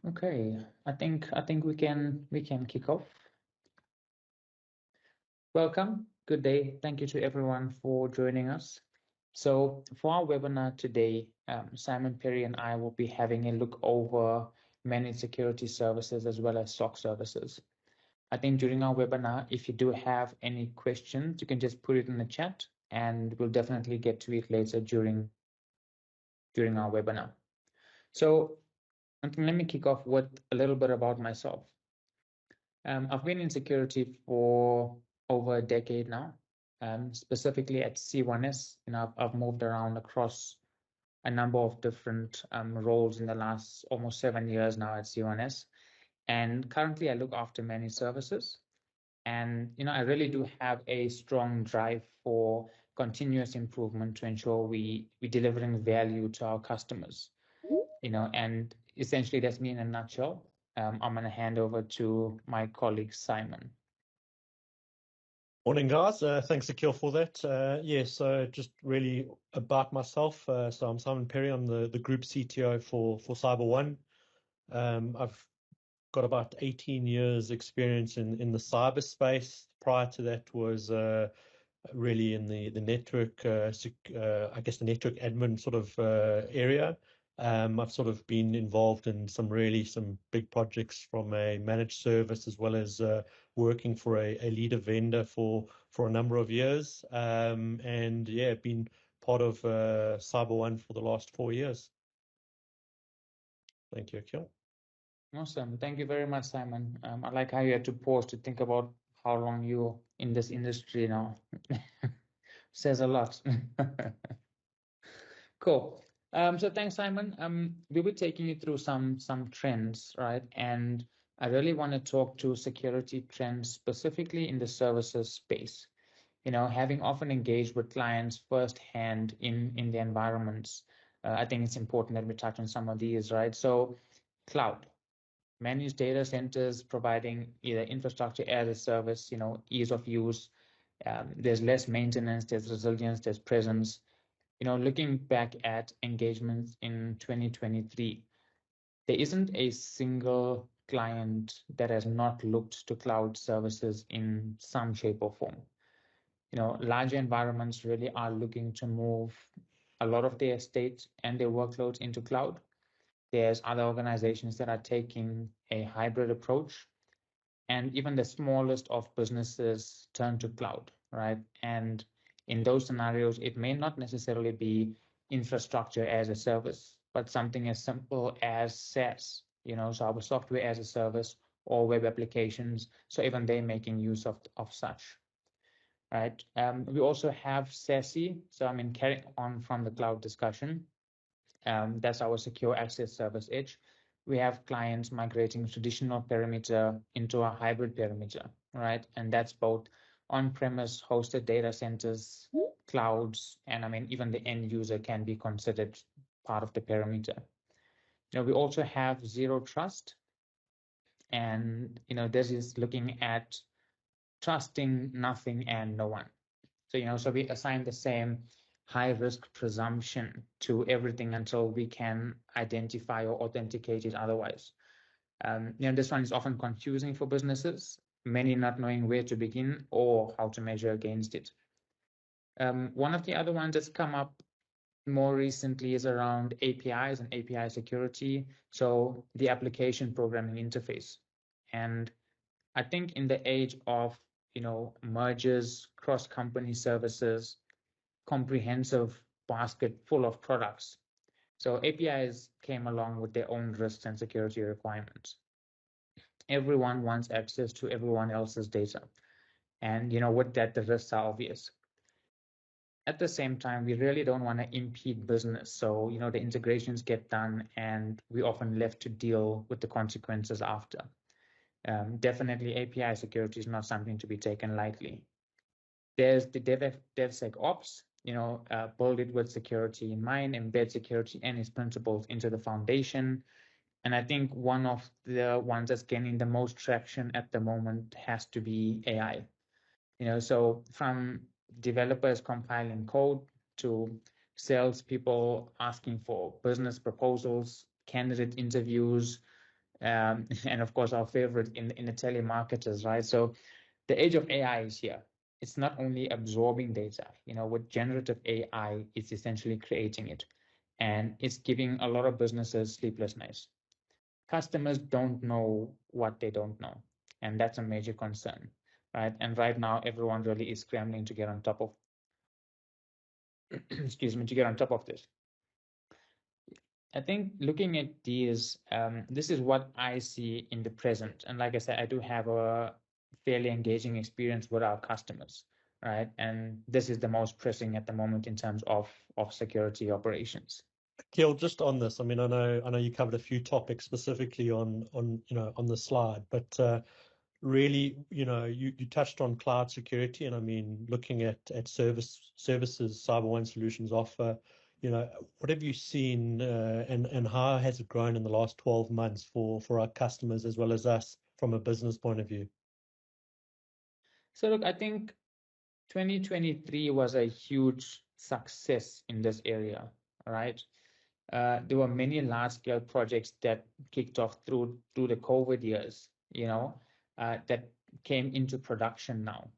Okay, I think we can kick off. Welcome, good day. Thank you to everyone for joining us. So for our webinar today, Simon Perry and I will be having a look over managed security services as well as SOC services. I think during our webinar, if you do have any questions, you can just put it in the chat and we'll definitely get to it later during our webinar. So I think let me kick off with a little bit about myself. I've been in security for over a decade now, specifically at C1S. I've moved around across a number of different roles in the last almost 7 years now at C1S. And currently I look after managed services. And, I really do have a strong drive for continuous improvement to ensure we're delivering value to our customers, and essentially that's me in a nutshell. I'm going to hand over to my colleague, Simon. Morning, guys. Thanks, Akeel, for that. So just really about myself. So I'm Simon Perry. I'm the group CTO for CYBER1. I've got about 18 years experience in the cyber space. Prior to that was really in the network, I guess the network admin sort of area. I've sort of been involved in some big projects from a managed service as well as working for a leader vendor for a number of years. Been part of CYBER1 for the last 4 years. Thank you, Akeel. Awesome. Thank you very much, Simon. I like how you had to pause to think about how long you're in this industry now. Says a lot. Cool. So thanks, Simon. We'll be taking you through some trends, right? And I really want to talk to security trends specifically in the services space. Having often engaged with clients firsthand in the environments, I think it's important that we touch on some of these, right? So cloud, managed data centers providing either infrastructure as a service, ease of use. There's less maintenance, there's resilience, there's presence. Looking back at engagements in 2023, there isn't a single client that has not looked to cloud services in some shape or form. Larger environments really are looking to move a lot of their estate and their workloads into cloud. There's other organizations that are taking a hybrid approach, and even the smallest of businesses turn to cloud, right? And in those scenarios, it may not necessarily be infrastructure as a service, but something as simple as SaaS, so our software as a service or web applications. So even they're making use of such, right? We also have SASE. So carrying on from the cloud discussion, that's our secure access service edge. We have clients migrating traditional perimeter into a hybrid perimeter, right? And that's both on-premise hosted data centers, clouds, and even the end user can be considered part of the perimeter. We also have zero trust, and this is looking at trusting nothing and no one. So we assign the same high risk presumption to everything until we can identify or authenticate it otherwise. This one is often confusing for businesses, many not knowing where to begin or how to measure against it. One of the other ones that's come up more recently is around APIs and API security. So the application programming interface. And I think in the age of mergers, cross-company services, comprehensive basket full of products. So APIs came along with their own risks and security requirements. Everyone wants access to everyone else's data. And with that, the risks are obvious. At the same time, we really don't want to impede business. So, the integrations get done and we often left to deal with the consequences after. Definitely API security is not something to be taken lightly. There's the DevSecOps, build it with security in mind, embed security and its principles into the foundation. And I think one of the ones that's gaining the most traction at the moment has to be AI. So from developers compiling code to salespeople asking for business proposals, candidate interviews, and of course our favorite in the telemarketers, right? So the age of AI is here. It's not only absorbing data, with generative AI, it's essentially creating it. And it's giving a lot of businesses sleepless nights. Customers don't know what they don't know. And that's a major concern, right? And right now, everyone really is scrambling to get on top of, excuse me, to get on top of this. I think looking at these, this is what I see in the present. And like I said, I do have a fairly engaging experience with our customers, right? And this is the most pressing at the moment in terms of security operations. Akeel, just on this, I mean, I know you covered a few topics specifically on on the slide, but really, you touched on cloud security, and I mean, looking at services CYBER1 Solutions offer, what have you seen, and how has it grown in the last 12 months for our customers as well as us from a business point of view? So look, I think 2023 was a huge success in this area, right? There were many large-scale projects that kicked off through the COVID years, that came into production now.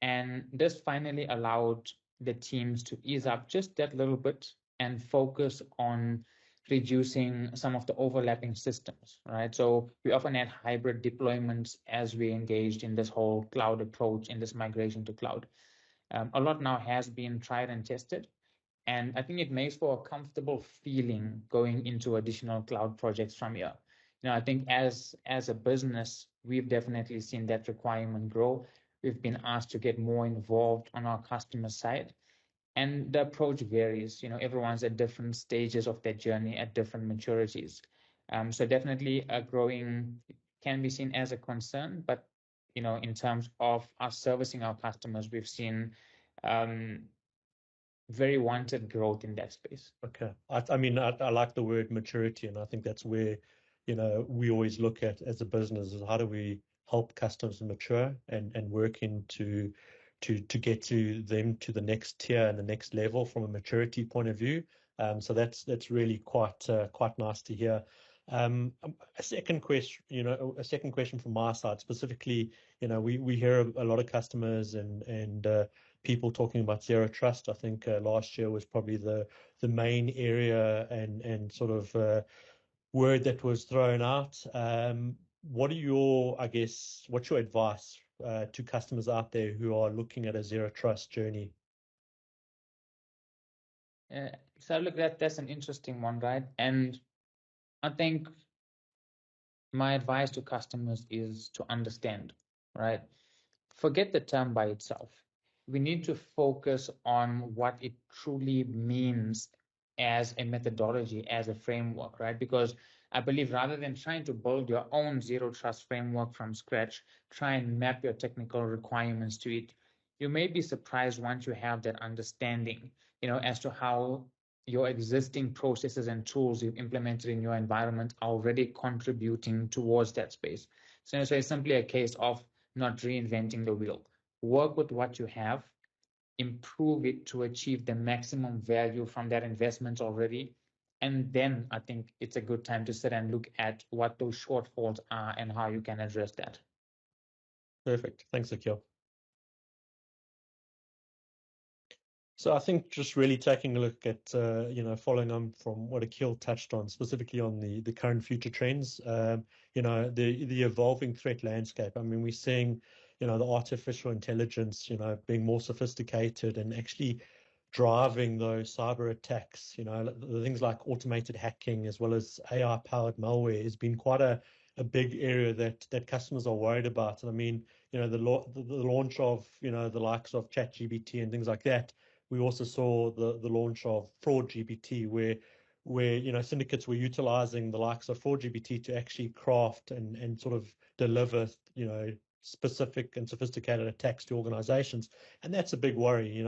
And this finally allowed the teams to ease up just that little bit and focus on reducing some of the overlapping systems, right? So we often had hybrid deployments as we engaged in this whole cloud approach, in this migration to cloud. A lot now has been tried and tested. And I think it makes for a comfortable feeling going into additional cloud projects from here. I think as a business, we've definitely seen that requirement grow. We've been asked to get more involved on our customer side. And the approach varies. Everyone's at different stages of their journey at different maturities. So definitely growing can be seen as a concern, but in terms of us servicing our customers, we've seen very wanted growth in that space. Okay. I mean, I like the word maturity, and I think that's where, we always look at as a business is how do we help customers mature and work into to get to them to the next tier and the next level from a maturity point of view. So that's really quite nice to hear. A second question from my side, specifically, we hear a lot of customers and people talking about zero trust. I think last year was probably the main area and sort of word that was thrown out. What's your advice to customers out there who are looking at a zero trust journey? So look, that's an interesting one, right? And I think my advice to customers is to understand, right? Forget the term by itself. We need to focus on what it truly means as a methodology, as a framework, right? Because I believe rather than trying to build your own zero trust framework from scratch, try and map your technical requirements to it. You may be surprised once you have that understanding, as to how your existing processes and tools you've implemented in your environment are already contributing towards that space. So it's simply a case of not reinventing the wheel. Work with what you have, improve it to achieve the maximum value from that investment already. And then I think it's a good time to sit and look at what those shortfalls are and how you can address that. Perfect. Thanks, Akeel. So I think just really taking a look at, following on from what Akeel touched on, specifically on the current future trends, the evolving threat landscape. I mean, we're seeing, the artificial intelligence, being more sophisticated and actually driving those cyber attacks. The things like automated hacking as well as AI-powered malware has been quite a big area that customers are worried about. And I mean, the launch of, the likes of ChatGPT and things like that. We also saw the launch of Fraud GPT, where syndicates were utilizing the likes of Fraud GPT to actually craft and sort of deliver specific and sophisticated attacks to organizations, and that's a big worry.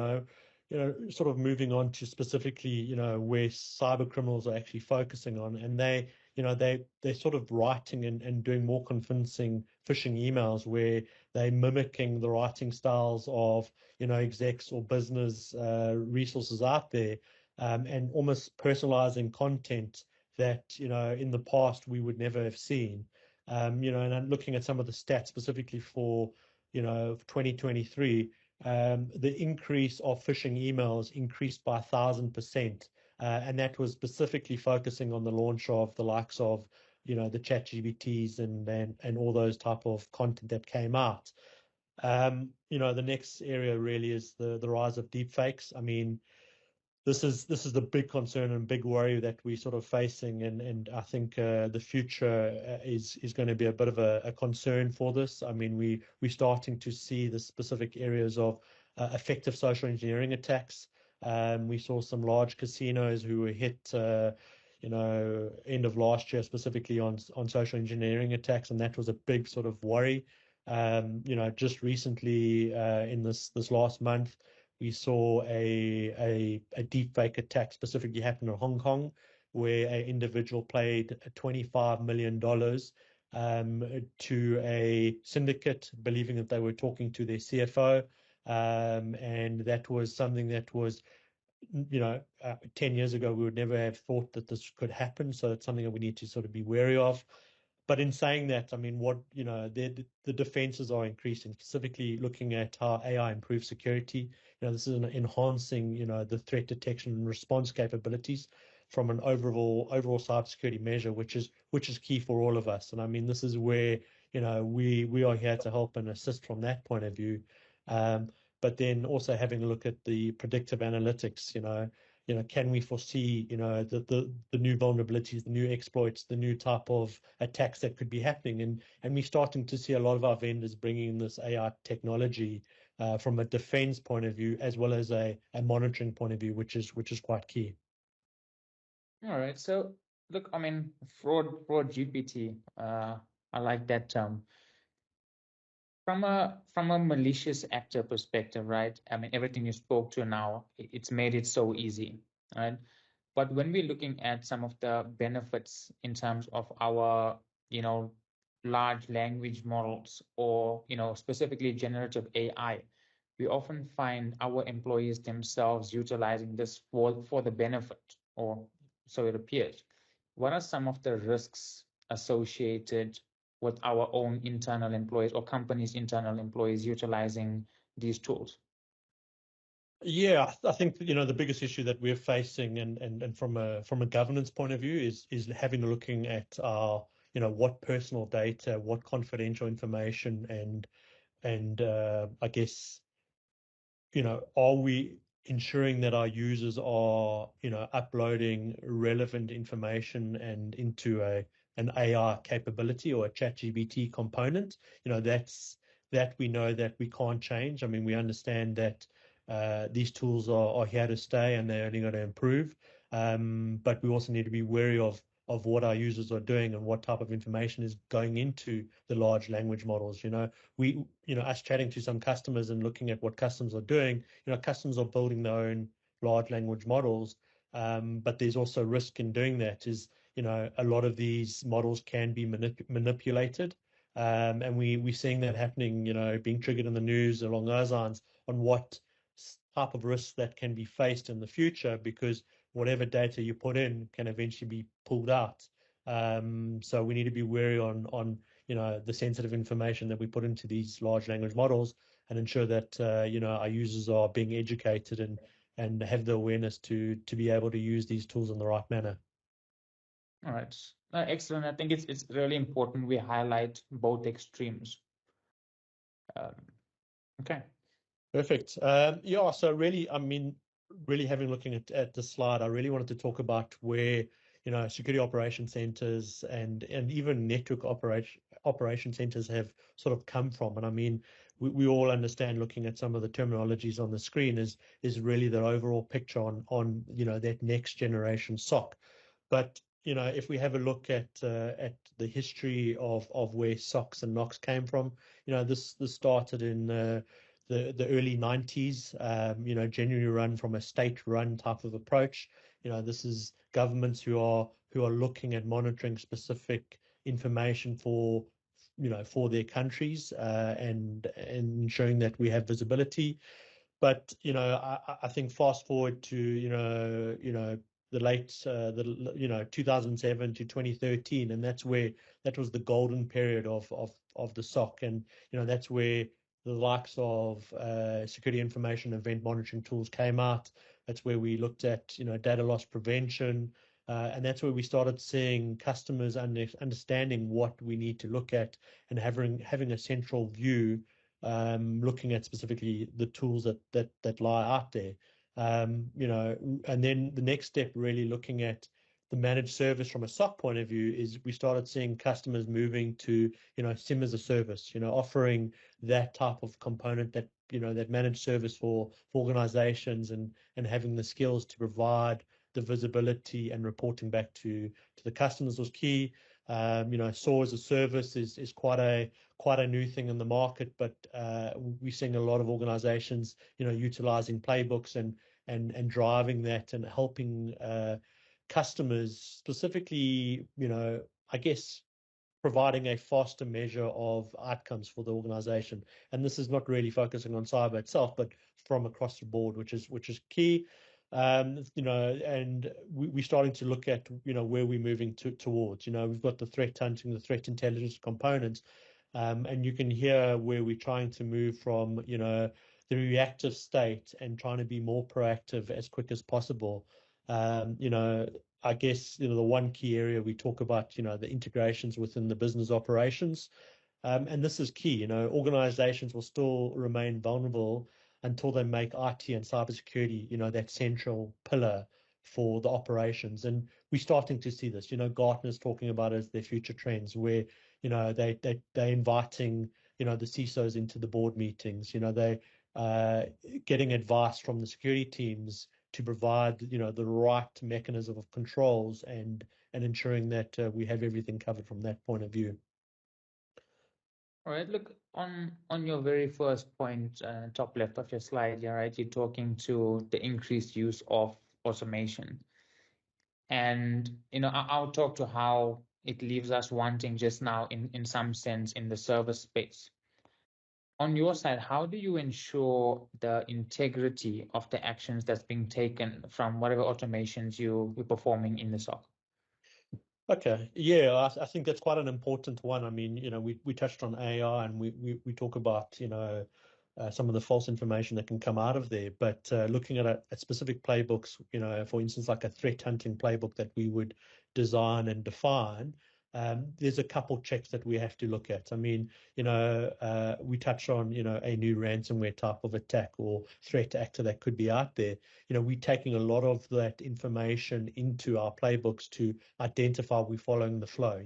Sort of moving on to specifically where cyber criminals are actually focusing on, and they're sort of writing and doing more convincing phishing emails where they're mimicking the writing styles of execs or business resources out there, and almost personalizing content that, in the past we would never have seen. And I'm looking at some of the stats specifically for, 2023, the increase of phishing emails increased by 1,000%. And that was specifically focusing on the launch of the likes of, the chat GBTs and all those type of content that came out. The next area really is the rise of deepfakes. I mean, this is the big concern and big worry that we're sort of facing, and I think the future is going to be a bit of a concern for this. I mean, we're starting to see the specific areas of effective social engineering attacks. We saw some large casinos who were hit, end of last year, specifically on social engineering attacks, and that was a big sort of worry. Just recently, in this last month, we saw a deepfake attack specifically happen in Hong Kong, where an individual paid $25 million to a syndicate, believing that they were talking to their CFO. And that was something that was, 10 years ago, we would never have thought that this could happen. So it's something that we need to sort of be wary of. But in saying that, I mean, the defenses are increasing, specifically looking at how AI improves security. This is enhancing, the threat detection and response capabilities from an overall cybersecurity measure, which is key for all of us. And I mean, this is where, we are here to help and assist from that point of view. But then also having a look at the predictive analytics, can we foresee, the new vulnerabilities, the new exploits, the new type of attacks that could be happening? And we're starting to see a lot of our vendors bringing this AI technology from a defense point of view, as well as a monitoring point of view, which is quite key. All right. So look, I mean, fraud GPT, I like that term. From a malicious actor perspective, right? I mean, everything you spoke to now, it's made it so easy, right? But when we're looking at some of the benefits in terms of our, large language models or, specifically generative AI, we often find our employees themselves utilizing this for the benefit, or so it appears. What are some of the risks associated with our own internal employees or companies' internal employees utilizing these tools? Yeah, I think the biggest issue that we're facing, and from a governance point of view, is having a looking at our what personal data, what confidential information, and I guess are we ensuring that our users are uploading relevant information and into an AI capability or a ChatGPT component. That we know that we can't change. I mean, we understand that these tools are here to stay and they're only going to improve. But we also need to be wary of what our users are doing and what type of information is going into the large language models. Us chatting to some customers and looking at what customers are doing, customers are building their own large language models. But there's also risk in doing that is, a lot of these models can be manipulated. And we're seeing that happening, being triggered in the news along those lines on what type of risks that can be faced in the future, because whatever data you put in can eventually be pulled out. So we need to be wary on the sensitive information that we put into these large language models, and ensure that our users are being educated and have the awareness to be able to use these tools in the right manner. All right. Excellent. I think it's really important we highlight both extremes. Okay. Perfect. Yeah, so really, I mean, really looking at the slide, I really wanted to talk about where, security operation centers and even network operation centers have sort of come from. And I mean, we all understand, looking at some of the terminologies on the screen, is really the overall picture on that next generation SOC. But if we have a look at the history of where SOCs and NOCs came from, this started in the early 90s, genuinely run from a state-run type of approach. This is governments who are looking at monitoring specific information for their countries, and ensuring that we have visibility. But I think fast forward to late 2007 to 2013, and that was the golden period of the SOC, and that's where the likes of security information event monitoring tools came out. That's where we looked at data loss prevention, and that's where we started seeing customers understanding what we need to look at and having a central view, looking at specifically the tools that lie out there. And then the next step, really looking at the managed service from a SOC point of view, is we started seeing customers moving to SIM as a service, offering that type of component, that that managed service for organizations, and having the skills to provide the visibility and reporting back to the customers was key. SOAR as a service is quite a new thing in the market, but we're seeing a lot of organizations utilizing playbooks and driving that and helping customers, specifically I guess providing a faster measure of outcomes for the organization. And this is not really focusing on cyber itself, but from across the board, which is key. And we're starting to look at where we're moving towards. We've got the threat hunting, the threat intelligence components, and you can hear where we're trying to move from the reactive state and trying to be more proactive as quick as possible. I guess the one key area we talk about the integrations within the business operations, and this is key. Organizations will still remain vulnerable until they make IT and cybersecurity that central pillar for the operations. And we're starting to see this. Gartner's talking about it as their future trends, where they're inviting the CISOs into the board meetings. They getting advice from the security teams to provide the right mechanism of controls and ensuring that we have everything covered from that point of view. All right, look, on your very first point, top left of your slide, right, you're talking to the increased use of automation. And I'll talk to how it leaves us wanting just now in some sense in the service space. On your side, how do you ensure the integrity of the actions that's being taken from whatever automations you're performing in the SOC? Okay, yeah, I think that's quite an important one. I mean, we touched on AI, and we talk about some of the false information that can come out of there. But looking at specific playbooks, for instance, like a threat hunting playbook that we would design and define, there's a couple checks that we have to look at. I mean, we touch on, a new ransomware type of attack or threat actor that could be out there. We're taking a lot of that information into our playbooks to identify we're following the flow.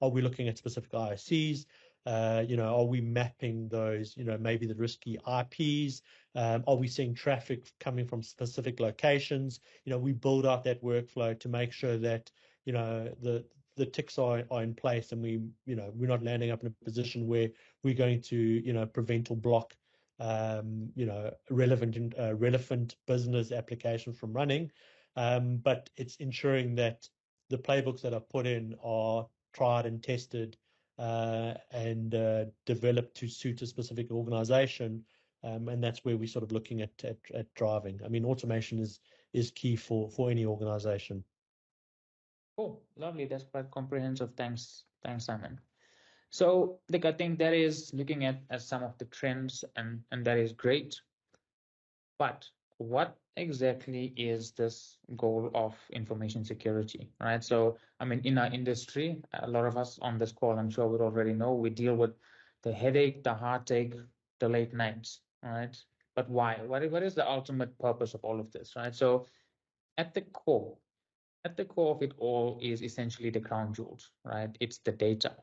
Are we looking at specific IOCs? Are we mapping those, maybe the risky IPs? Are we seeing traffic coming from specific locations? We build out that workflow to make sure that, the ticks are in place, and we're not landing up in a position where we're going to, prevent or block, relevant business applications from running. But it's ensuring that the playbooks that are put in are tried and tested, and developed to suit a specific organization. And that's where we're sort of looking at driving. I mean, automation is key for any organization. Oh, lovely. That's quite comprehensive. Thanks, Simon. So, look, I think that is looking at some of the trends, and that is great. But what exactly is this goal of information security, right? So, I mean, in our industry, a lot of us on this call, I'm sure we already know, we deal with the headache, the heartache, the late nights, right? But why? What is the ultimate purpose of all of this, right? So, at the core of it all is essentially the crown jewels, right? It's the data.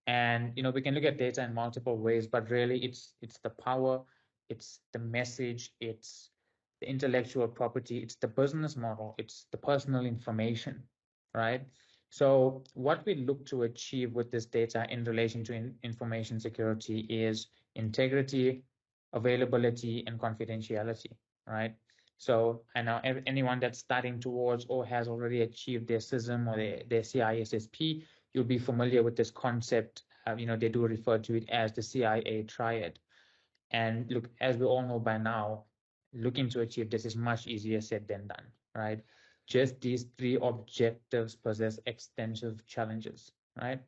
And we can look at data in multiple ways, but really it's the power, it's the message, it's the intellectual property, it's the business model, it's the personal information, right? So what we look to achieve with this data in relation to information security is integrity, availability, and confidentiality, right? So, and now anyone that's starting towards or has already achieved their CISM or their CISSP, you'll be familiar with this concept. They do refer to it as the CIA triad. And look, as we all know by now, looking to achieve this is much easier said than done, right? just these three objectives possess extensive challenges, right?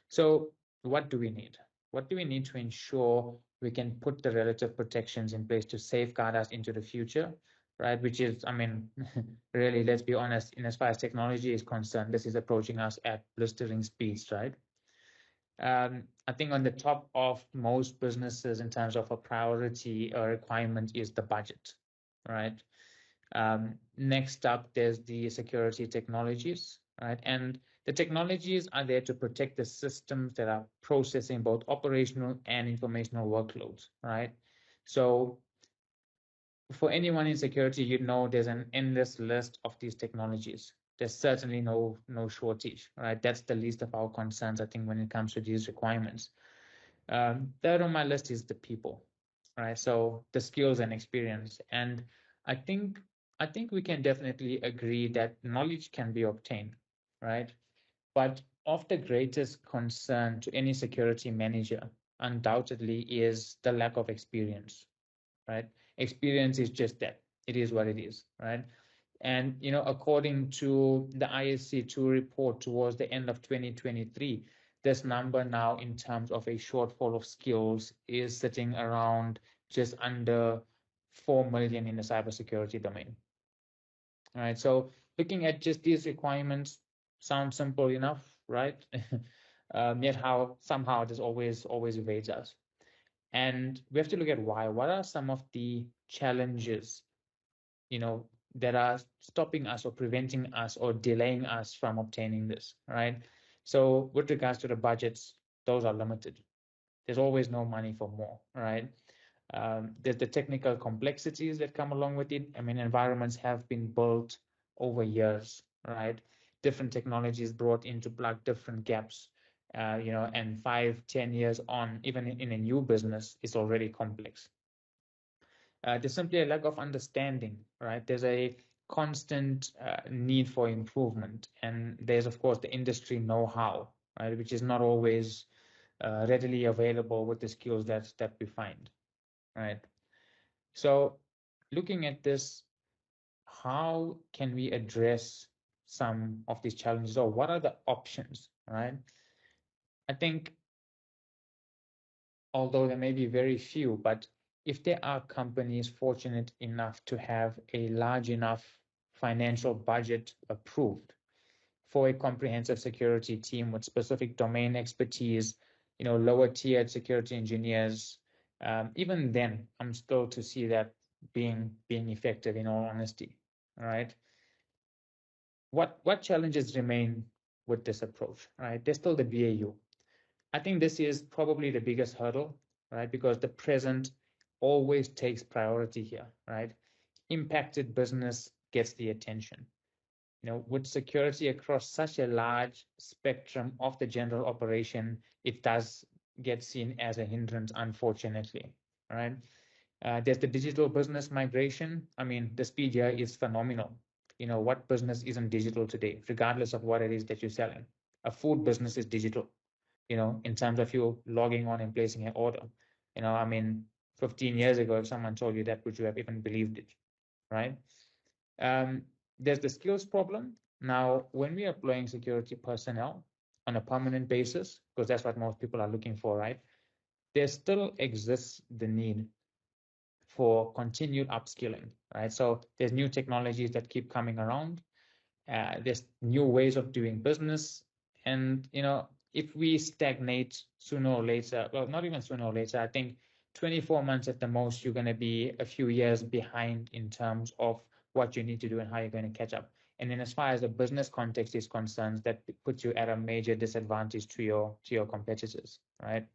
So what do we need? What do we need to ensure we can put the relative protections in place to safeguard us into the future, right? Which is, I mean, really, let's be honest, in as far as technology is concerned, this is approaching us at blistering speeds, right? I think on the top of most businesses in terms of a priority or requirement is the budget, right? Next up, there's the security technologies, right? And the technologies are there to protect the systems that are processing both operational and informational workloads, right? So for anyone in security, you know there's an endless list of these technologies. There's certainly no shortage, right? That's the least of our concerns, I think, when it comes to these requirements. Third on my list is the people, right? So the skills and experience. And I think I think we can definitely agree that knowledge can be obtained, right? But of the greatest concern to any security manager, undoubtedly, is the lack of experience, right? Experience is just that. It is what it is, right? And according to the ISC2 report towards the end of 2023, this number now in terms of a shortfall of skills is sitting around just under 4 million in the cybersecurity domain. All right, so looking at just these requirements sounds simple enough, right? Yet how somehow this always evades us. And we have to look at why. What are some of the challenges that are stopping us or preventing us or delaying us from obtaining this, right? So with regards to the budgets, those are limited. There's always no money for more, right? There's the technical complexities that come along with it. I mean, environments have been built over years, right? Different technologies brought in to plug different gaps, and 5, 10 years on, even in a new business, is already complex. There's simply a lack of understanding, right? There's a constant need for improvement. And there's, of course, the industry know-how, right, which is not always readily available with the skills that we find, right? So looking at this, how can we address some of these challenges, or what are the options, right? I think, although there may be very few, but if there are companies fortunate enough to have a large enough financial budget approved for a comprehensive security team with specific domain expertise, lower tiered security engineers, even then, I'm still to see that being effective, in all honesty. All right. What challenges remain with this approach? Right. There's still the BAU. I think this is probably the biggest hurdle, right? Because the present always takes priority here, right? Impacted business gets the attention. With security across such a large spectrum of the general operation, it does get seen as a hindrance, unfortunately, right? There's the digital business migration. I mean, the speed here is phenomenal. What business isn't digital today, regardless of what it is that you're selling? A food business is digital, in terms of you logging on and placing an order. I mean, 15 years ago, if someone told you that, would you have even believed it, right? There's the skills problem. Now, when we are employing security personnel on a permanent basis, because that's what most people are looking for, right? There still exists the need for continued upskilling, right? So there's new technologies that keep coming around. There's new ways of doing business. And, if we stagnate sooner or later, well, not even sooner or later, I think 24 months at the most, you're going to be a few years behind in terms of what you need to do and how you're going to catch up. And then as far as the business context is concerned, that puts you at a major disadvantage to your competitors, right?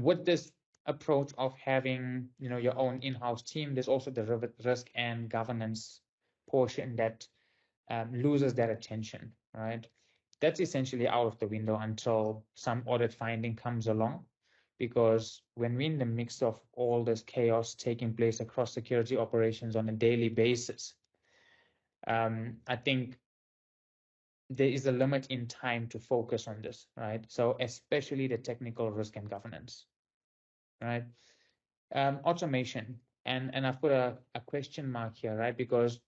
With this approach of having, your own in-house team, there's also the risk and governance portion that loses that attention, right? That's essentially out of the window until some audit finding comes along. Because when we're in the mix of all this chaos taking place across security operations on a daily basis, I think there is a limit in time to focus on this, right? So especially the technical risk and governance, right? Automation, and I've put a question mark here, right? Because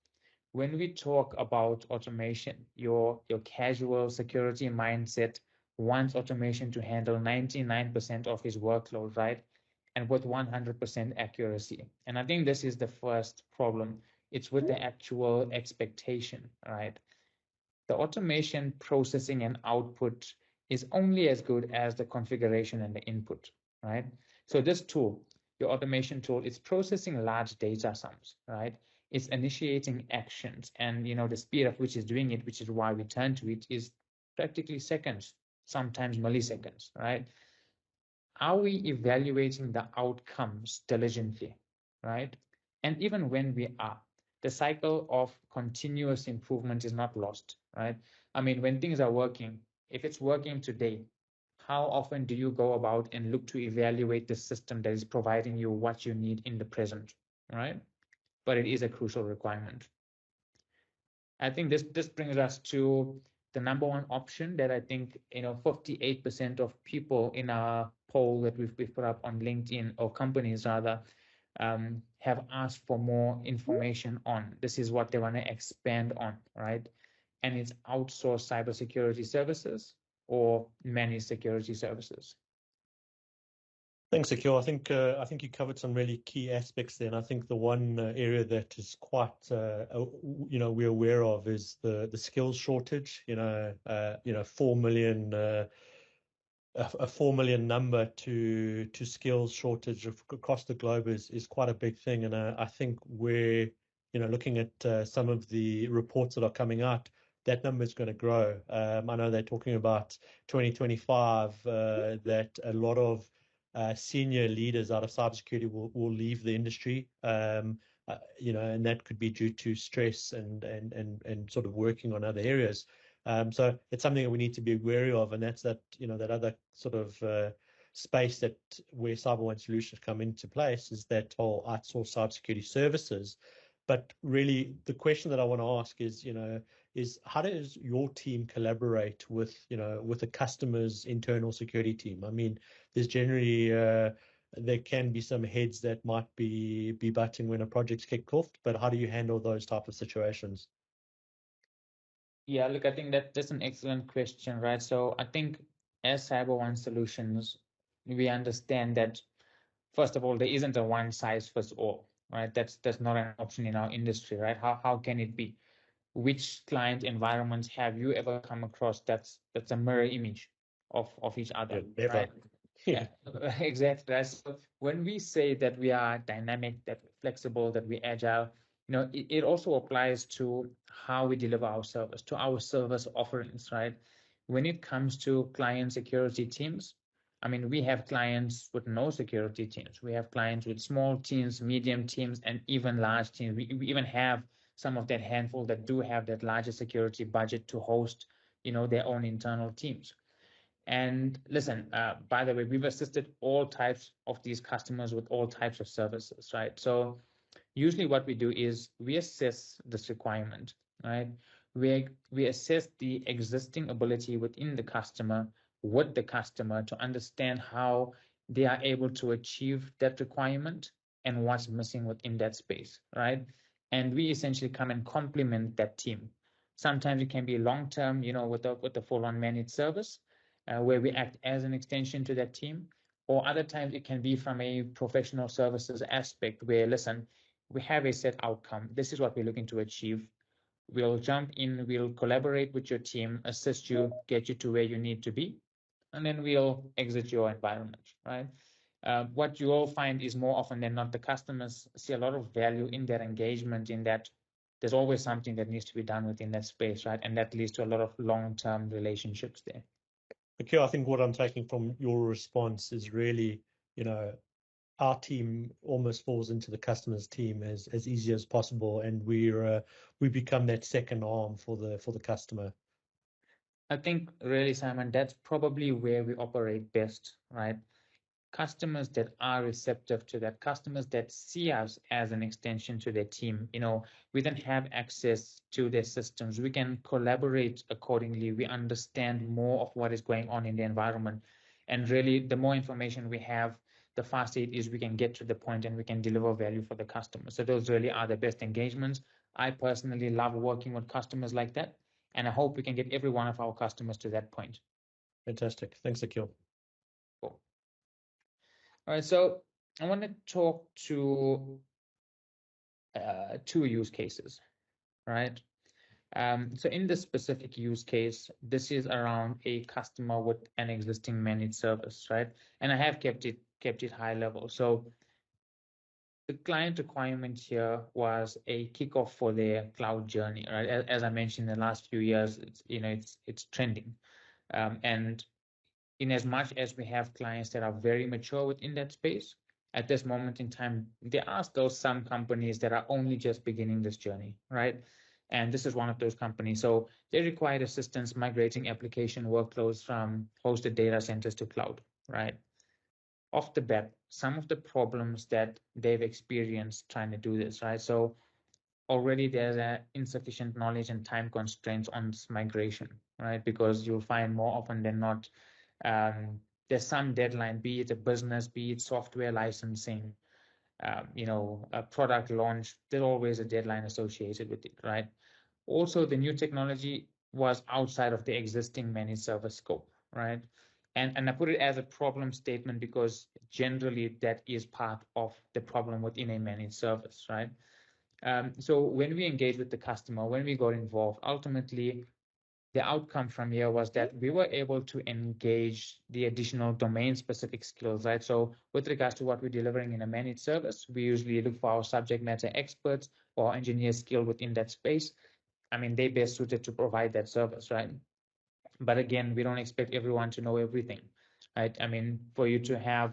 when we talk about automation, your casual security mindset wants automation to handle 99% of his workload, right? And with 100% accuracy. And I think this is the first problem. It's with the actual expectation, right? The automation processing and output is only as good as the configuration and the input, right? So this tool, your automation tool, it's processing large data sums, right? It's initiating actions, and the speed of which is doing it, which is why we turn to it, is practically seconds, sometimes milliseconds, right? Are we evaluating the outcomes diligently, right? And even when we are, the cycle of continuous improvement is not lost, right? I mean, when things are working, if it's working today, how often do you go about and look to evaluate the system that is providing you what you need in the present, right? But it is a crucial requirement. I think this brings us to the number one option that I think 58% of people in our poll that we've put up on LinkedIn, or companies rather, have asked for more information on. This is what they want to expand on, right? And it's outsourced cybersecurity services or managed security services. Thanks, Akeel. I think you covered some really key aspects there, and I think the one area that is quite we're aware of is the skills shortage. 4 million a 4 million number to skills shortage across the globe is quite a big thing, and I think we're looking at some of the reports that are coming out, that number is going to grow. I know they're talking about 2025 that a lot of senior leaders out of cybersecurity will leave the industry, and that could be due to stress and sort of working on other areas. So it's something that we need to be wary of, and that's that other sort of space that where CYBER1 Solutions come into place, is that whole outsourced cybersecurity services. But really, the question that I want to ask is how does your team collaborate with a customer's internal security team? I mean, there's generally there can be some heads that might be butting when a project's kicked off, but how do you handle those type of situations? Yeah, look, I think that's an excellent question, right? So I think as CYBER1 Solutions, we understand that, first of all, there isn't a one size fits all, right? That's not an option in our industry, right? How can it be? Which client environments have you ever come across that's a mirror image of each other, Never. right? Yeah, exactly. Right? So when we say that we are dynamic, that we're flexible, that we're agile, it also applies to how we deliver our service, to our service offerings, right? When it comes to client security teams, I mean, we have clients with no security teams. We have clients with small teams, medium teams, and even large teams. We even have some of that handful that do have that larger security budget to host, their own internal teams. And listen, by the way, we've assisted all types of these customers with all types of services, right? So usually what we do is we assess this requirement, right? We assess the existing ability within the customer, with the customer, to understand how they are able to achieve that requirement and what's missing within that space, right? And we essentially come and complement that team. Sometimes it can be long-term, with the full-on managed service, where we act as an extension to that team. Or other times it can be from a professional services aspect where, listen, we have a set outcome. This is what we're looking to achieve. We'll jump in, we'll collaborate with your team, assist you, get you to where you need to be, and then we'll exit your environment, right? What you will find is more often than not, the customers see a lot of value in their engagement, in that there's always something that needs to be done within that space, right? And that leads to a lot of long-term relationships there. Okay, I think what I'm taking from your response is really, our team almost falls into the customer's team as easy as possible, and we become that second arm for the customer. I think really, Simon, that's probably where we operate best, right? Customers that are receptive to that, customers that see us as an extension to their team, we then have access to their systems. We can collaborate accordingly. We understand more of what is going on in the environment. And really, the more information we have, the faster it is we can get to the point and we can deliver value for the customer. So those really are the best engagements. I personally love working with customers like that, and I hope we can get every one of our customers to that point. Fantastic. Thanks, Akeel. Cool. All right, so I want to talk to two use cases, right? So in this specific use case, this is around a customer with an existing managed service, right? And I have kept it high level. So the client requirement here was a kickoff for their cloud journey, right? As I mentioned, in the last few years, it's trending, and in as much as we have clients that are very mature within that space, at this moment in time, there are still some companies that are only just beginning this journey, right? And this is one of those companies. So they required assistance migrating application workloads from hosted data centers to cloud, right? Off the bat, some of the problems that they've experienced trying to do this, right? So already there's insufficient knowledge and time constraints on this migration, right? Because you'll find more often than not, there's some deadline, be it a business, be it software licensing, a product launch, there's always a deadline associated with it, right? Also, the new technology was outside of the existing managed service scope, right? And I put it as a problem statement because generally that is part of the problem within a managed service, right? So when we engage with the customer, when we got involved, ultimately the outcome from here was that we were able to engage the additional domain specific skills, right? So with regards to what we're delivering in a managed service, we usually look for our subject matter experts or engineers skilled within that space. I mean, they're best suited to provide that service, right? But again, we don't expect everyone to know everything, right? I mean, for you to have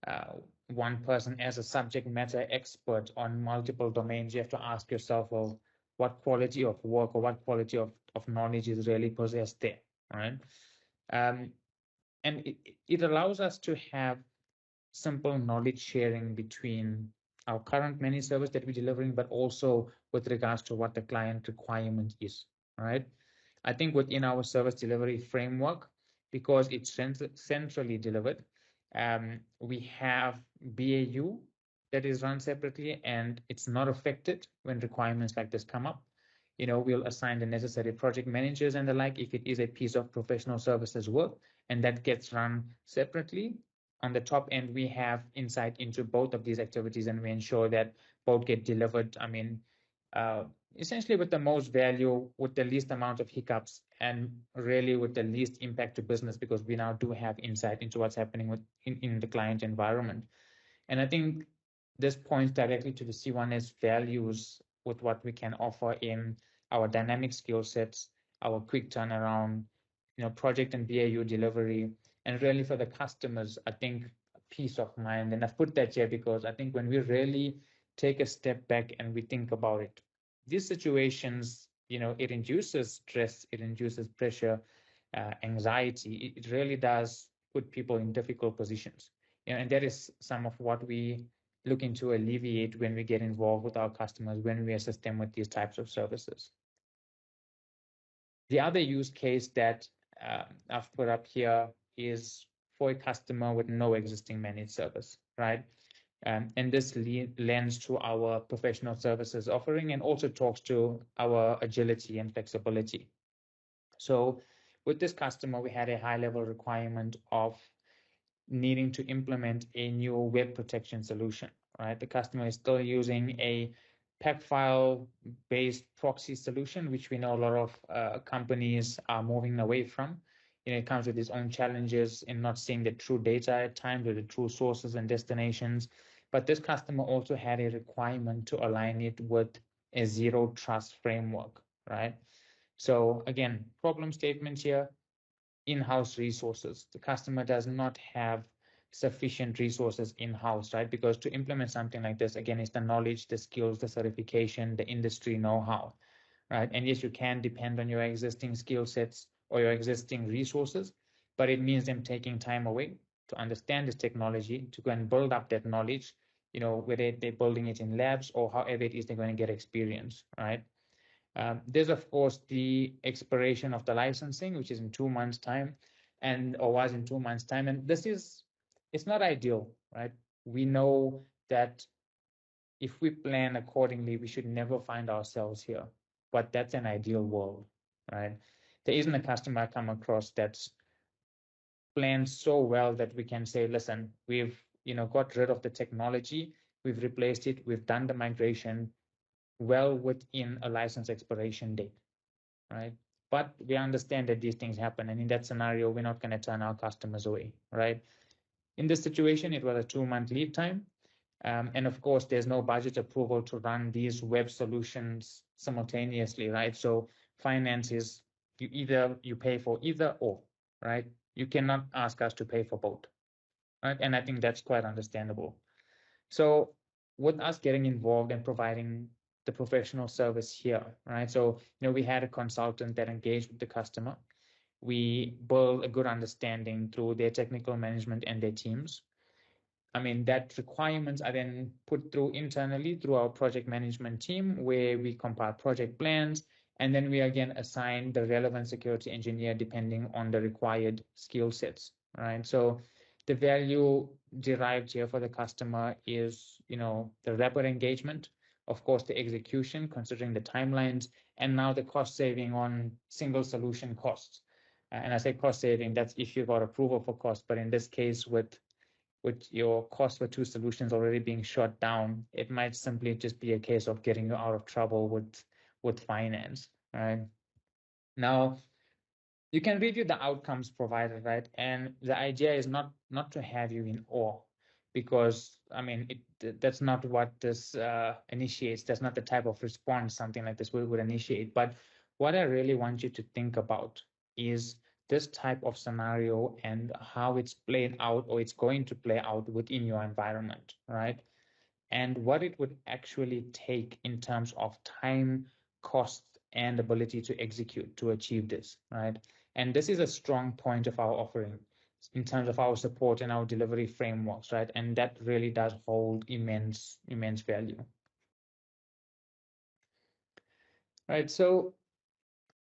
uh, one person as a subject matter expert on multiple domains, you have to ask yourself, well, what quality of work or what quality of knowledge is really possessed there, right? Um, and it allows us to have simple knowledge sharing between our current managed service that we're delivering, but also with regards to what the client requirement is, right? I think within our service delivery framework, because it's centrally delivered, we have BAU that is run separately and it's not affected when requirements like this come up. We'll assign the necessary project managers and the like if it is a piece of professional services work, and that gets run separately. On the top end, we have insight into both of these activities and we ensure that both get delivered. I mean, essentially with the most value, with the least amount of hiccups, and really with the least impact to business, because we now do have insight into what's happening in the client environment. And I think this points directly to the C1S values with what we can offer in our dynamic skill sets, our quick turnaround, project and BAU delivery, and really for the customers, I think peace of mind. And I've put that here because I think when we really take a step back and we think about it, these situations, it induces stress, it induces pressure, anxiety. It really does put people in difficult positions. And that is some of what we looking to alleviate when we get involved with our customers, when we assist them with these types of services. The other use case that I've put up here is for a customer with no existing managed service, right? And this lends to our professional services offering and also talks to our agility and flexibility. So with this customer, we had a high level requirement of needing to implement a new web protection solution, right? The customer is still using a pack file based proxy solution, which we know a lot of companies are moving away from. It comes with its own challenges in not seeing the true data at times or the true sources and destinations. But this customer also had a requirement to align it with a zero trust framework, right? So again, problem statement here, in-house resources. The customer does not have sufficient resources in-house, right? Because to implement something like this, again, it's the knowledge, the skills, the certification, the industry know-how, right? And yes, you can depend on your existing skill sets or your existing resources, but it means them taking time away to understand this technology, to go and build up that knowledge, whether they're building it in labs or however it is they're going to get experience, right? There's, of course, the expiration of the licensing, which is in 2 months' time, or was in 2 months' time. And it's not ideal, right? We know that, if we plan accordingly, we should never find ourselves here. But that's an ideal world, right? There isn't a customer I come across that's planned so well that we can say, listen, we've got rid of the technology, we've replaced it, we've done the migration well within a license expiration date, right? But we understand that these things happen, and in that scenario, we're not going to turn our customers away, right? In this situation, it was a 2-month lead time. And of course, there's no budget approval to run these web solutions simultaneously, right? So finance is you pay for either or, right? You cannot ask us to pay for both, right? And I think that's quite understandable. So with us getting involved and providing the professional service here, right? So, we had a consultant that engaged with the customer. We built a good understanding through their technical management and their teams. I mean, that requirements are then put through internally through our project management team, where we compile project plans, and then we again assign the relevant security engineer depending on the required skill sets, right? So the value derived here for the customer is, the rapid engagement, of course, the execution, considering the timelines, and now the cost saving on single solution costs. And I say cost saving, that's if you got approval for cost, but in this case, with your cost for 2 solutions already being shot down, it might simply just be a case of getting you out of trouble with finance, right? Now, you can review the outcomes provided, right? And the idea is not to have you in awe, because I mean that's not what this initiates. That's not the type of response something like this would initiate. But what I really want you to think about is this type of scenario and how it's played out, or it's going to play out within your environment, right? And what it would actually take in terms of time, cost, and ability to execute to achieve this, right? And this is a strong point of our offering in terms of our support and our delivery frameworks, right? And that really does hold immense value. Right, so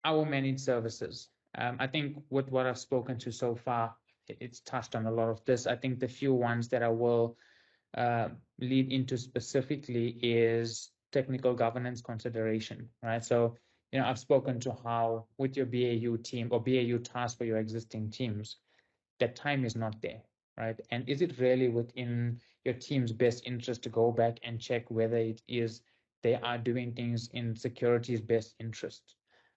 our managed services. I think with what I've spoken to so far, it's touched on a lot of this. I think the few ones that I will lead into specifically is technical governance consideration, right? So, I've spoken to how with your BAU team or BAU task for your existing teams, that time is not there, right? And is it really within your team's best interest to go back and check whether it is they are doing things in security's best interest,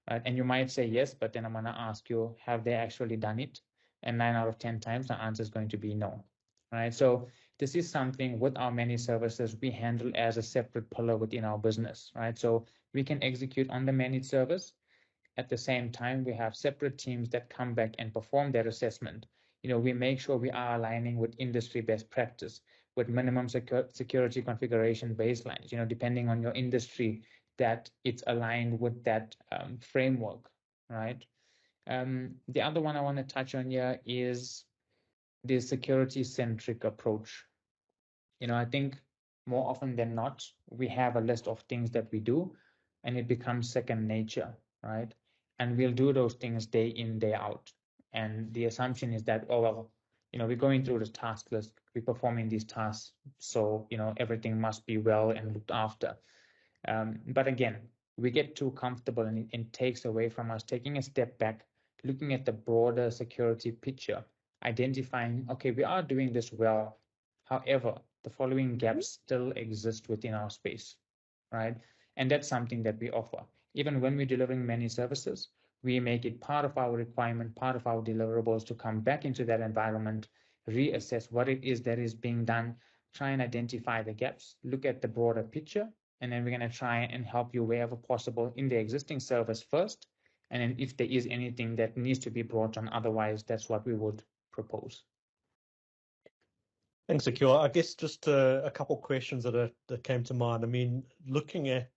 right? And you might say yes, but then I'm going to ask you, have they actually done it? And 9 out of 10 times, the answer is going to be no, right? So this is something with our managed services we handle as a separate pillar within our business, right? So we can execute on the managed service. At the same time, we have separate teams that come back and perform their assessment. We make sure we are aligning with industry best practice, with minimum security configuration baselines, depending on your industry, that it's aligned with that framework, right? The other one I want to touch on here is the security-centric approach. I think more often than not, we have a list of things that we do, and it becomes second nature, right? And we'll do those things day in, day out. And the assumption is that, oh, well, we're going through the task list, we're performing these tasks, so, everything must be well and looked after. But again, we get too comfortable, and it takes away from us taking a step back, looking at the broader security picture, identifying, okay, we are doing this well. However, the following gaps still exist within our space, right? And that's something that we offer. Even when we're delivering many services, we make it part of our requirement, part of our deliverables to come back into that environment, reassess what it is that is being done, try and identify the gaps, look at the broader picture, and then we're going to try and help you wherever possible in the existing service first. And then if there is anything that needs to be brought on, otherwise, that's what we would propose. Thanks, Akeel. I guess just a couple of questions that came to mind. I mean, looking at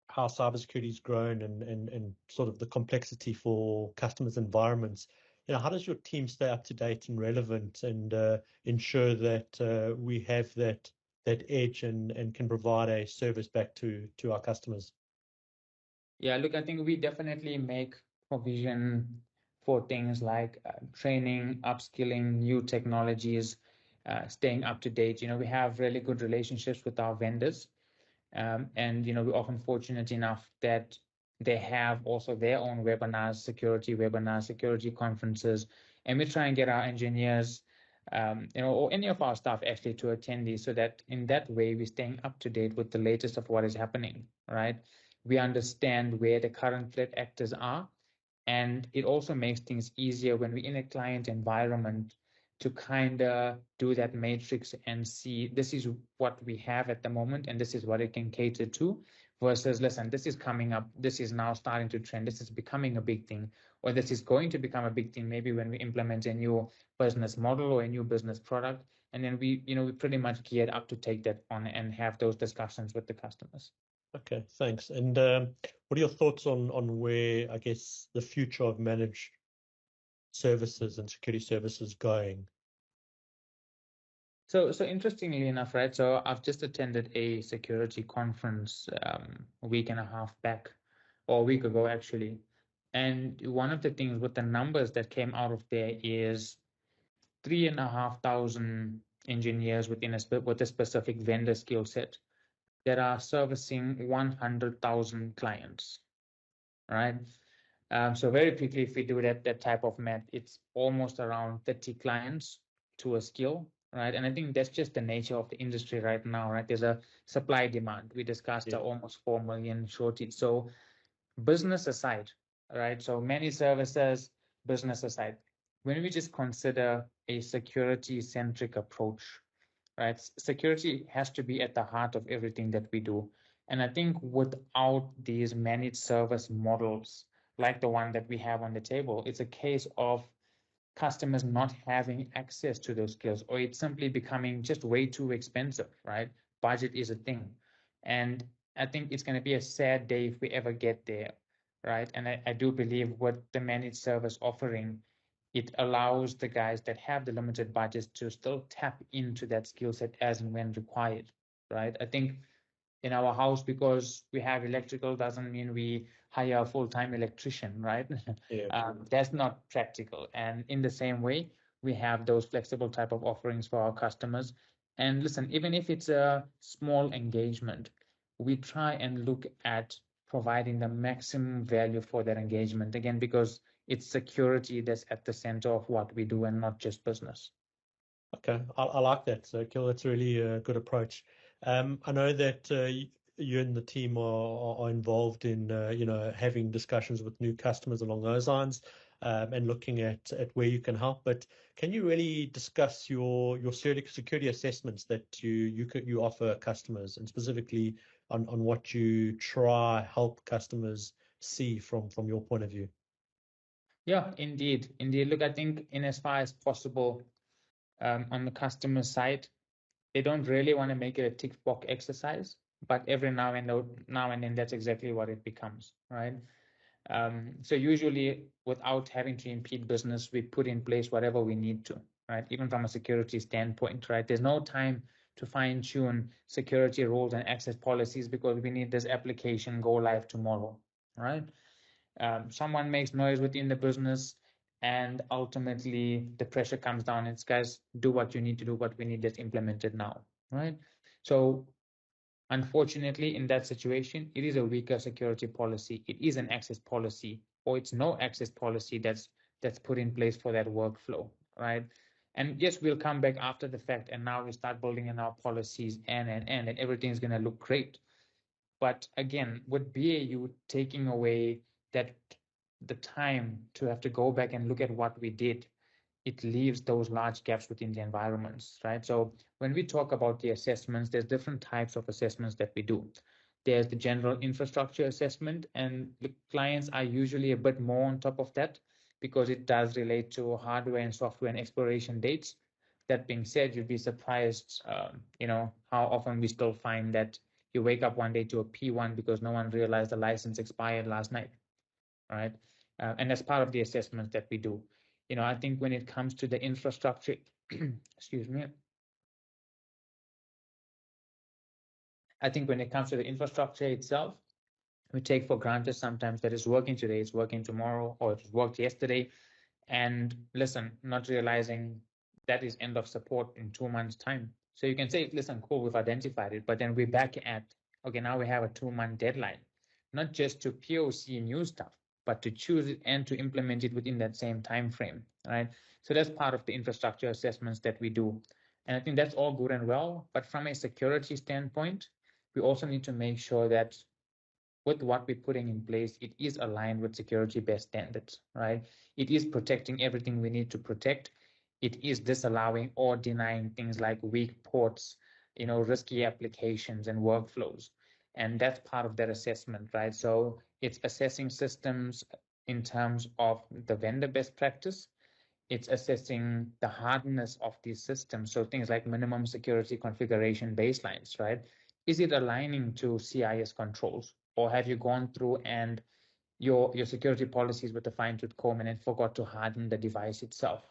how cybersecurity has grown and sort of the complexity for customers' environments, how does your team stay up to date and relevant and ensure that we have that edge and can provide a service back to our customers? Yeah, look, I think we definitely make provision for things like training, upskilling, new technologies. staying up to date. We have really good relationships with our vendors. And we're often fortunate enough that they have also their own webinars, security conferences, and we try and get our engineers, or any of our staff actually to attend these, so that in that way we're staying up to date with the latest of what is happening, right? We understand where the current threat actors are, and it also makes things easier when we're in a client environment to kind of do that matrix and see this is what we have at the moment and this is what it can cater to, versus, listen, this is coming up, this is now starting to trend, this is becoming a big thing, or this is going to become a big thing maybe when we implement a new business model or a new business product. And then we pretty much geared up to take that on and have those discussions with the customers. Okay, thanks. And what are your thoughts on where, I guess, the future of managed services and security services going? So interestingly enough, right? So I've just attended a security conference a week and a half back, or a week ago actually. And one of the things with the numbers that came out of there is 3,500 engineers with a specific vendor skill set that are servicing 100,000 clients, right? So very quickly, if we do that type of math, it's almost around 30 clients to a skill, right? And I think that's just the nature of the industry right now, right? There's a supply demand. We discussed almost 4 million shortage. So business aside, right? So many services, business aside, when we just consider a security-centric approach, right? Security has to be at the heart of everything that we do. And I think without these managed service models, like the one that we have on the table, it's a case of customers not having access to those skills, or it's simply becoming just way too expensive, right? Budget is a thing. And I think it's going to be a sad day if we ever get there, right? And I do believe what the managed service offering, it allows the guys that have the limited budgets to still tap into that skill set as and when required, right? I think in our house, because we have electrical, doesn't mean we hire a full-time electrician, right? That's not practical. And in the same way, we have those flexible type of offerings for our customers. And listen, even if it's a small engagement, we try and look at providing the maximum value for that engagement, again, because it's security that's at the center of what we do and not just business. Okay, I like that. So, Akeel, that's really a good approach. I know that you and the team are involved in having discussions with new customers along those lines, and looking at where you can help. But can you really discuss your security assessments that you offer customers, and specifically on what you help customers see from your point of view? Yeah, indeed. Look, I think in as far as possible, on the customer side, they don't really want to make it a tick box exercise, but every now and then that's exactly what it becomes, right? So usually, without having to impede business, we put in place whatever we need to, right? Even from a security standpoint, right? There's no time to fine tune security rules and access policies because we need this application go live tomorrow, right? Someone makes noise within the business, and ultimately the pressure comes down. It's, guys, do what you need to do, what we need that's implemented now, right? So unfortunately, in that situation, it is a weaker security policy. It is an access policy, or it's no access policy that's put in place for that workflow, right? And yes, we'll come back after the fact, and now we start building in our policies and everything's going to look great. But again, with BAU taking away that the time to have to go back and look at what we did, it leaves those large gaps within the environments, right? So when we talk about the assessments, there's different types of assessments that we do. There's the general infrastructure assessment, and the clients are usually a bit more on top of that because it does relate to hardware and software and expiration dates. That being said, you'd be surprised, how often we still find that you wake up one day to a P1 because no one realized the license expired last night, right? And that's part of the assessments that we do. I think when it comes to the infrastructure, excuse me. I think when it comes to the infrastructure itself, we take for granted sometimes that it's working today, it's working tomorrow, or it worked yesterday. And listen, not realizing that is end of support in 2 months' time. So you can say, listen, cool, we've identified it, but then we're back at, okay, now we have a 2-month deadline, not just to POC new stuff, but to choose it and to implement it within that same time frame, right? So that's part of the infrastructure assessments that we do. And I think that's all good and well, but from a security standpoint, we also need to make sure that with what we're putting in place, it is aligned with security best standards, right? It is protecting everything we need to protect. It is disallowing or denying things like weak ports, risky applications and workflows. And that's part of that assessment, right? So it's assessing systems in terms of the vendor best practice. It's assessing the hardness of these systems. So things like minimum security configuration baselines, right? Is it aligning to CIS controls? Or have you gone through and your security policies with a fine-tooth comb and then forgot to harden the device itself?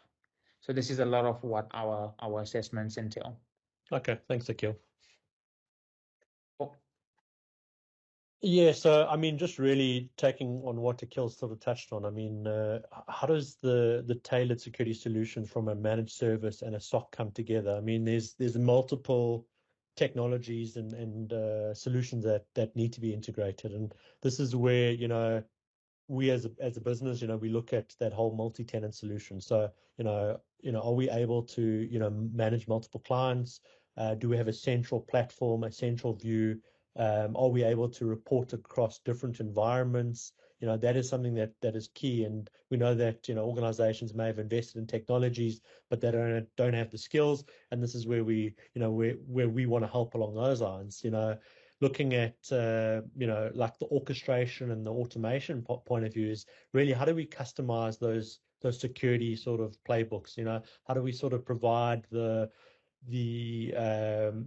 So this is a lot of what our assessments entail. Okay, thanks, Akeel. Oh. Yeah, so I mean, just really taking on what Akeel sort of touched on. I mean, how does the tailored security solutions from a managed service and a SOC come together? I mean, there's multiple technologies and solutions that need to be integrated, and this is where we as a business, we look at that whole multi-tenant solution. So are we able to manage multiple clients? Do we have a central platform, a central view? Are we able to report across different environments? That is something that is key. And we know that, organizations may have invested in technologies, but they don't have the skills. And this is where where we want to help along those lines, looking at, like the orchestration and the automation point of view is really how do we customize those security sort of playbooks? How do we sort of provide the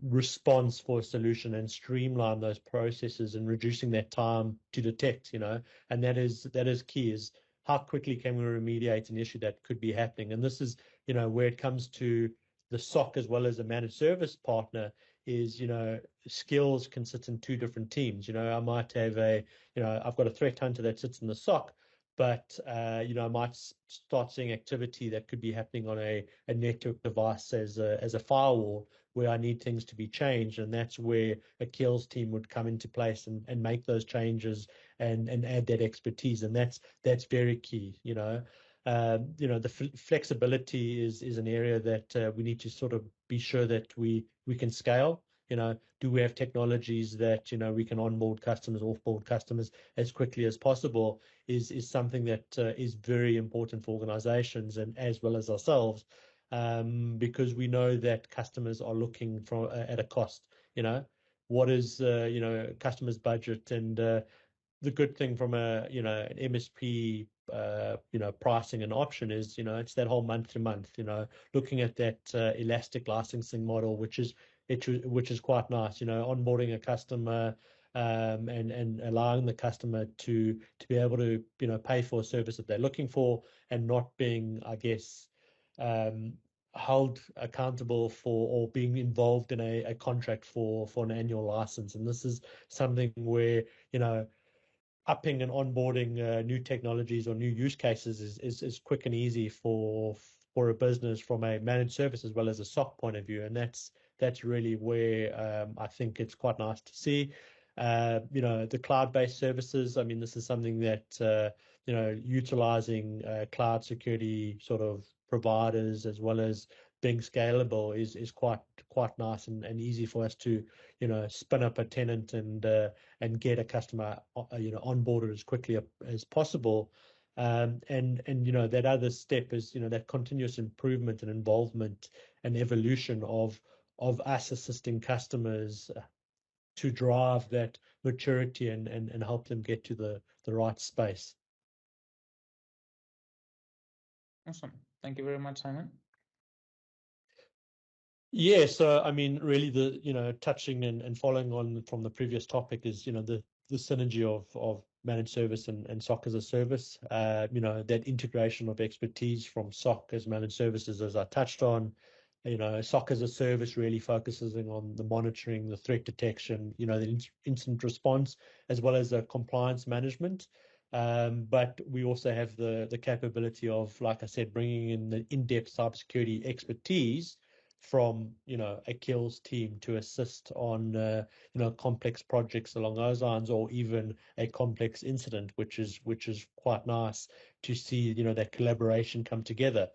response for a solution and streamline those processes and reducing that time to detect, and that is key, is how quickly can we remediate an issue that could be happening. And this is, where it comes to the SOC as well as a managed service partner is, skills can sit in two different teams. I might have I've got a threat hunter that sits in the SOC, but I might start seeing activity that could be happening on a network device as a firewall where I need things to be changed, and that's where Akeel's team would come into place and make those changes and add that expertise, and that's very key. The flexibility is an area that we need to sort of be sure that we can scale. Do we have technologies that we can onboard customers, offboard customers as quickly as possible? Is something that is very important for organizations and as well as ourselves, because we know that customers are looking for at a cost. What is customers' budget, and the good thing from an MSP pricing and option is it's that whole month to month. Looking at that elastic licensing model, which is quite nice. Onboarding a customer, and allowing the customer to be able to pay for a service that they're looking for, and not being, I guess, held accountable for or being involved in a contract for an annual license. And this is something where upping and onboarding new technologies or new use cases is quick and easy for a business from a managed service as well as a SOC point of view, and that's really where I think it's quite nice to see. The cloud-based services. I mean, this is something that utilizing cloud security sort of providers as well as being scalable is quite nice and easy for us to spin up a tenant and get a customer onboarded as quickly as possible. And that other step is that continuous improvement and involvement and evolution of us assisting customers to drive that maturity and help them get to the right space. Awesome. Thank you very much, Simon. Yeah, so I mean, really, touching and following on from the previous topic is the synergy of managed service and SOC as a service. That integration of expertise from SOC as managed services, as I touched on. SOC as a service really focuses on the monitoring, the threat detection, the incident response, as well as the compliance management. But we also have the capability of, like I said, bringing in the in-depth cybersecurity expertise from, Akeel's team to assist on, complex projects along those lines, or even a complex incident, which is quite nice to see, that collaboration come together.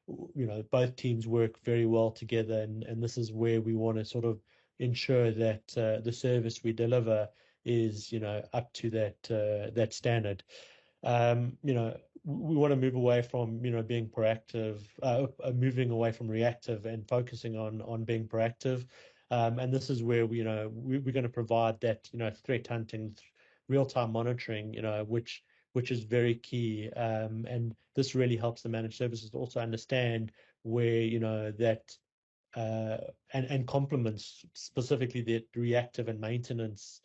Both teams work very well together, and this is where we want to sort of ensure that the service we deliver is, up to that standard. We want to move away from, being proactive, moving away from reactive and focusing on being proactive. And this is where we're going to provide that, threat hunting, real-time monitoring, which is very key. And this really helps the managed services to also understand where, that and complements specifically the reactive and maintenance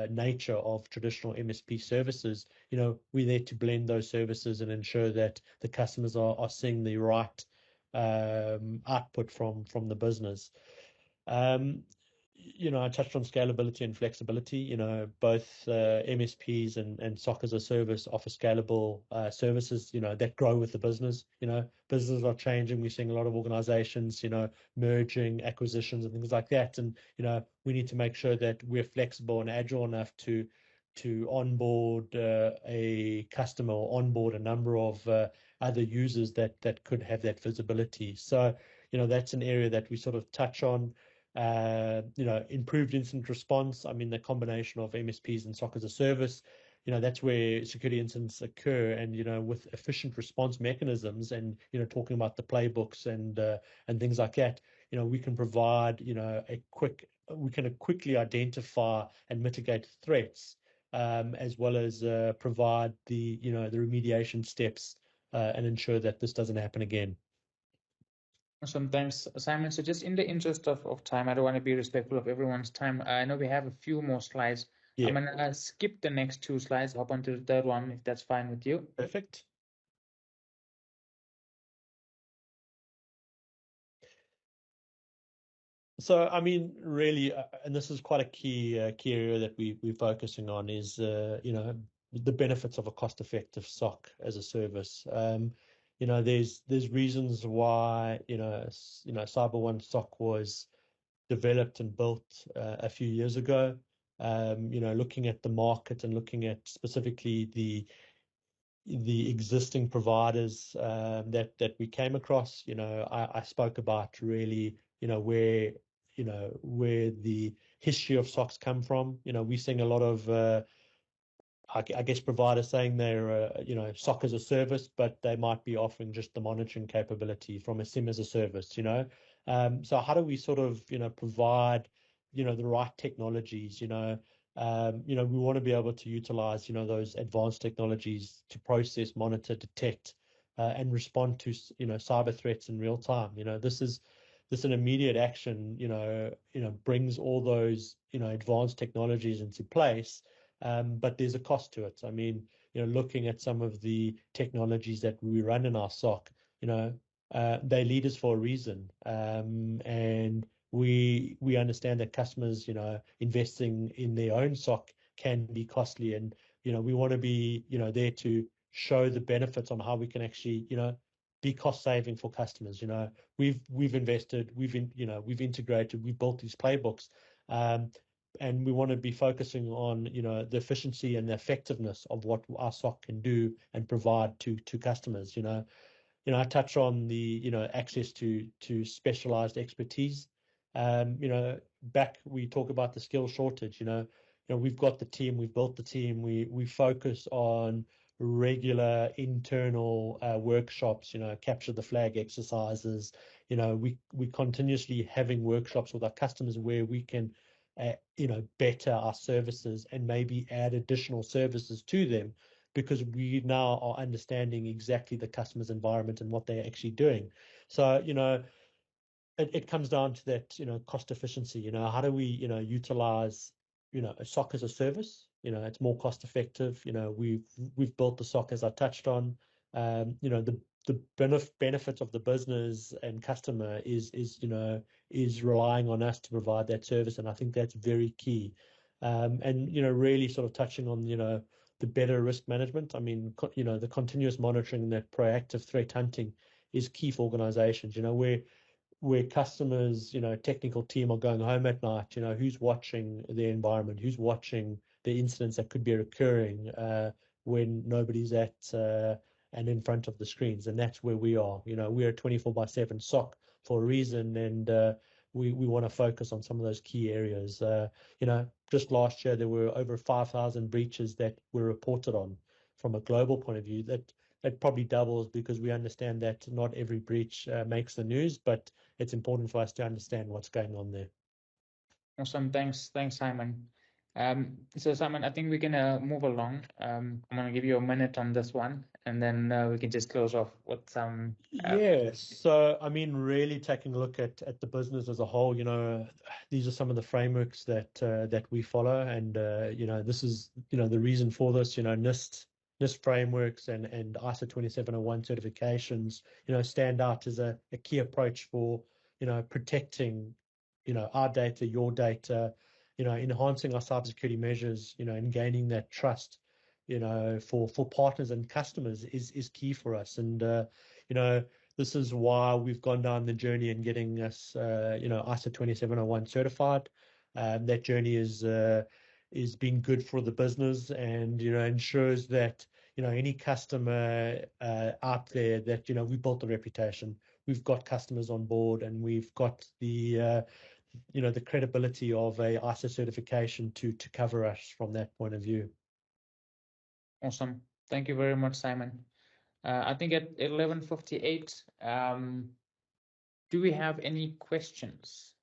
nature of traditional MSP services. We're there to blend those services and ensure that the customers are seeing the right output from the business. I touched on scalability and flexibility. Both MSPs and SOC as a service offer scalable services, that grow with the business. Businesses are changing. We're seeing a lot of organizations, merging, acquisitions, and things like that. And, we need to make sure that we're flexible and agile enough to onboard a customer or onboard a number of other users that could have that visibility. So, that's an area that we sort of touch on. Improved incident response. I mean, the combination of MSPs and SOC as a service, that's where security incidents occur. And, with efficient response mechanisms and, talking about the playbooks and things like that, we can provide, we can quickly identify and mitigate threats, as well as provide the remediation steps and ensure that this doesn't happen again. Awesome. Thanks, Simon. So just in the interest of time, I don't want to be respectful of everyone's time. I know we have a few more slides. Yeah. I'm going to skip the next two slides, hop onto the third one, if that's fine with you. Perfect. So, I mean, really, and this is quite a key area that we're focusing on is, the benefits of a cost-effective SOC as a service. There's reasons why, CYBER1 SOC was developed and built a few years ago. Looking at the market and looking at specifically the existing providers that we came across. I spoke about really, where the history of SOCs come from. We're seeing a lot of I guess providers saying they're SOC as a service, but they might be offering just the monitoring capability from a SIM as a service. So how do we sort of provide the right technologies? We want to be able to utilize those advanced technologies to process, monitor, detect, and respond to cyber threats in real time. This is an immediate action. Brings all those advanced technologies into place. But there's a cost to it. I mean, looking at some of the technologies that we run in our SOC, they're leaders for a reason. And we understand that customers, investing in their own SOC can be costly. And, we want to be, there to show the benefits on how we can actually, be cost saving for customers. We've invested, we've integrated, we've built these playbooks. And we want to be focusing on, the efficiency and the effectiveness of what our SOC can do and provide to customers. I touch on the, access to specialized expertise. Back we talk about the skill shortage. We've got the team, we've built the team. We focus on regular internal workshops. Capture the flag exercises. We continuously having workshops with our customers where we can better our services and maybe add additional services to them, because we now are understanding exactly the customer's environment and what they're actually doing. So, it comes down to that, cost efficiency. How do we, utilize, a SOC as a service? It's more cost effective. We've built the SOC, as I touched on. The benefit of the business and customer is relying on us to provide that service, and I think that's very key. And really sort of touching on the better risk management. I mean, the continuous monitoring and that proactive threat hunting is key for organizations, where customers, technical team are going home at night, who's watching the environment, who's watching the incidents that could be occurring when nobody's at and in front of the screens. And that's where we are. We're a 24/7 SOC for a reason, and we want to focus on some of those key areas. Just last year, there were over 5,000 breaches that were reported on from a global point of view. That probably doubles because we understand that not every breach makes the news, but it's important for us to understand what's going on there. Awesome. Thanks, Simon. So Simon, I think we're gonna move along. I'm gonna give you a minute on this one, and then we can just close off with some. Yeah. So I mean, really taking a look at the business as a whole. These are some of the frameworks that we follow, and this is the reason for this. NIST frameworks and ISO 27001 certifications, stand out as a key approach for protecting our data, your data, enhancing our cybersecurity measures, and gaining that trust, for partners and customers is key for us. And, this is why we've gone down the journey in getting us, ISO 27001 certified. That journey is being good for the business and, ensures that, any customer out there that, we've built a reputation, we've got customers on board, and we've got the credibility of a ISO certification to cover us from that point of view. Awesome. Thank you very much, Simon. I think at 11:58, do we have any questions?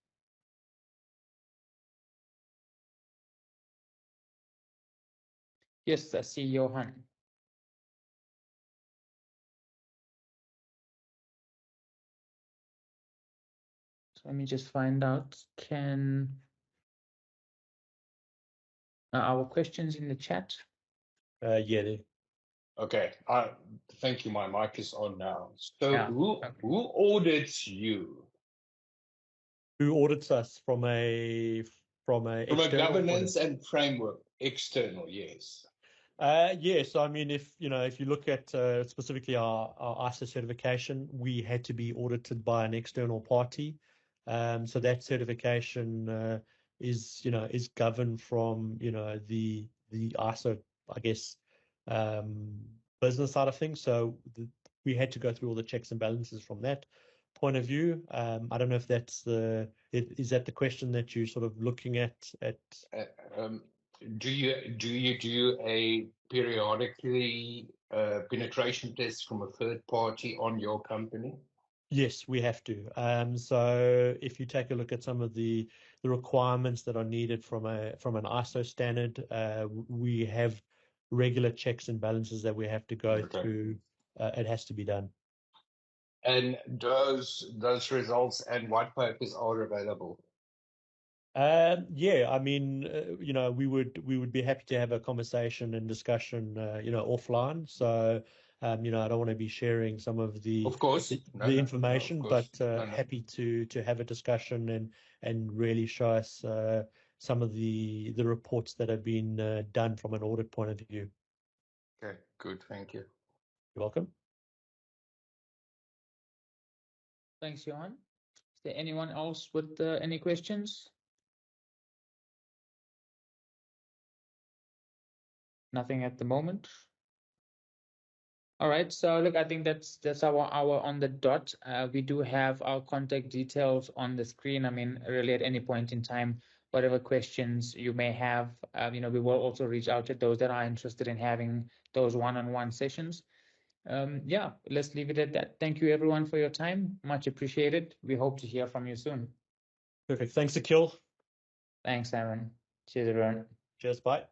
Yes, I see Johan. So let me just find out, can our questions in the chat? Yeah. Okay. Thank you. My mic is on now. So Yeah. who audits you? Who audits us from a Governance and framework, external, yes. Yes, I mean, if you look at specifically our ISO certification, we had to be audited by an external party. So that certification is governed from the ISO, I guess, business side of things. So we had to go through all the checks and balances from that point of view. I don't know if is that the question that you're sort of looking at? Do you do a periodically penetration test from a third party on your company? Yes, we have to. So if you take a look at some of the requirements that are needed from an ISO standard, we have regular checks and balances that we have to go through. It has to be done. And those results and white papers are available? Yeah, I mean, we would be happy to have a conversation and discussion, offline. So, I don't want to be sharing some of the information, but happy to have a discussion and really show us some of the reports that have been done from an audit point of view. Okay, good. Thank you. You're welcome. Thanks, Johan. Is there anyone else with any questions? Nothing at the moment. All right, so look, I think that's our hour on the dot. We do have our contact details on the screen. I mean, really at any point in time, whatever questions you may have, we will also reach out to those that are interested in having those one-on-one sessions. Yeah, let's leave it at that. Thank you everyone for your time. Much appreciated. We hope to hear from you soon. Perfect. Thanks, Akeel. Thanks, Aaron. Cheers, everyone. Cheers. Bye.